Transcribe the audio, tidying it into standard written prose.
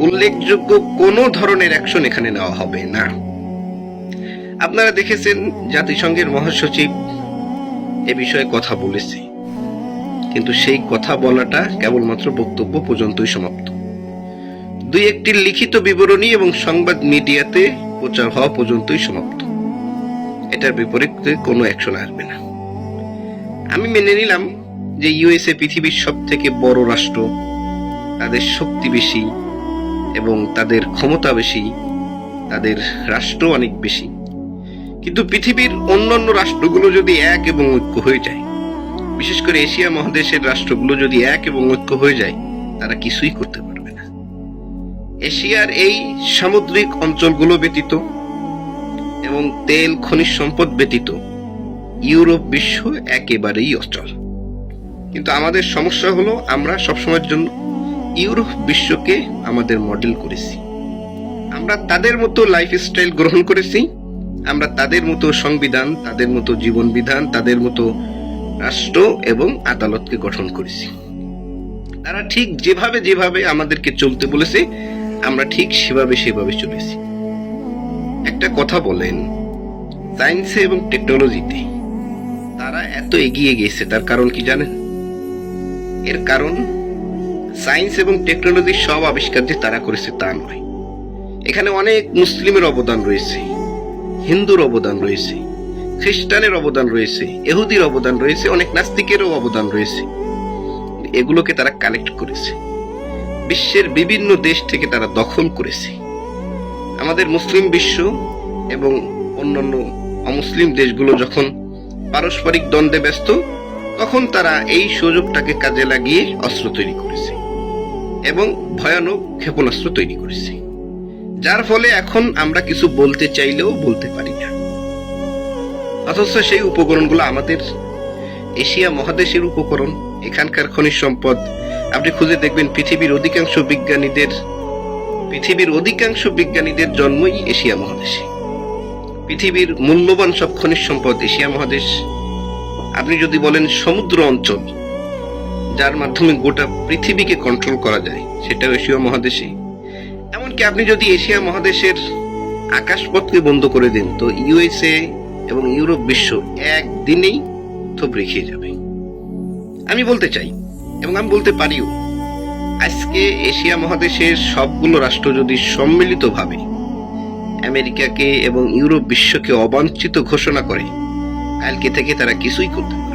উল্লেখযোগ্য কোনো ধরনের অ্যাকশন এখানে নেওয়া হবে না। আপনারা দেখেছেন জাতিসংঘের মহাসচিব এ বিষয়ে কথা বলেছে, কিন্তু সেই কথা বলাটা কেবলমাত্র বক্তব্য পর্যন্তই সমাপ্ত। দুই একটি লিখিত বিবরণী এবং সংবাদ মিডিয়াতে প্রচার হওয়া পর্যন্তই সমাপ্ত। এটার বিপরীতে কোনো অ্যাকশন আসবে না। আমি মেনে নিলাম যে ইউএসএ পৃথিবীর সব থেকে বড় রাষ্ট্র, তাদের শক্তি বেশি এবং তাদের ক্ষমতা বেশি, তাদের রাষ্ট্র অনেক বেশি। কিন্তু পৃথিবীর অন্যান্য রাষ্ট্রগুলো যদি এক এবং ঐক্য হয়ে যায়, বিশেষ করে এশিয়া মহাদেশের রাষ্ট্রগুলো যদি এক এবং ঐক্য হয়ে যায়, তারা কিছুই করতে পারবে না। এশিয়ার এই সামুদ্রিক অঞ্চলগুলো ব্যতীত এবং তেল খনিজ সম্পদ ব্যতীত ইউরোপ বিশ্ব একেবারেই অচল। কিন্তু আমাদের সমস্যা হলো আমরা সবসময়ের জন্য ইউরোপ বিশ্বকে আমাদের মডেল করেছি। আমরা তাদের মতো লাইফস্টাইল গ্রহণ করেছি, আমরা তাদের মতো সংবিধান, তাদের মতো জীবন বিধান, তাদের মতো রাষ্ট্র এবং আদালতকে গঠন করেছি। তারা ঠিক যেভাবে আমাদেরকে চলতে বলেছে, আমরা ঠিক সেভাবে চলেছি। একটা কথা বলেন, সায়েন্সে এবং টেকনোলজিতে তারা এত এগিয়ে গেছে, তার কারণ কি জানেন? এর কারণ সায়েন্স এবং টেকনোলজির সব আবিষ্কার যে তারা করেছে তা নয়। এখানে অনেক মুসলিমের অবদান রয়েছে, হিন্দুর অবদান রয়েছে, খ্রিস্টানের অবদান রয়েছে, ইহুদির অবদান রয়েছে, অনেক নাস্তিকেরও অবদান রয়েছে। এগুলোকে তারা কালেক্ট করেছে, বিশ্বের বিভিন্ন দেশ থেকে তারা দখল করেছে। আমাদের মুসলিম বিশ্ব এবং অন্যান্য অমুসলিম দেশগুলো যখন পারস্পরিক দ্বন্দ্বে ব্যস্ত, তখন তারা এই সুযোগটাকে কাজে লাগিয়ে অস্ত্র তৈরি করেছে এবং ভয়ানক ক্ষেপণাস্ত্র তৈরি করেছে, যার ফলে এখন আমরা কিছু বলতে চাইলেও বলতে পারি না। অথচ সেই উপকরণগুলো আমাদের এশিয়া মহাদেশের উপকরণ, এখানকার খনিজ সম্পদ। আপনি খুঁজে দেখবেন পৃথিবীর অধিকাংশ বিজ্ঞানীদের জন্মই এশিয়া মহাদেশে। পৃথিবীর মূল্যবান সব খনিজ সম্পদ এশিয়া মহাদেশ। আপনি যদি বলেন সমুদ্র অঞ্চল, যার মাধ্যমে গোটা পৃথিবীকে কন্ট্রোল করা যায়, সেটাও এশিয়া মহাদেশে। এমনকি আপনি যদি এশিয়া মহাদেশের আকাশপথকে বন্ধ করে দেন, তো ইউএসএ এবং ইউরোপ বিশ্ব একদিনেই থবড়ে খেয়ে যাবে। আমি বলতে চাই এবং আমি বলতে পারিও, আজকে এশিয়া মহাদেশের সবগুলো রাষ্ট্র যদি সম্মিলিতভাবে আমেরিকাকে এবং ইউরোপ বিশ্বকে অবাঞ্ছিত ঘোষণা করে, কালকে থেকে তারা কিছুই করতে পারে।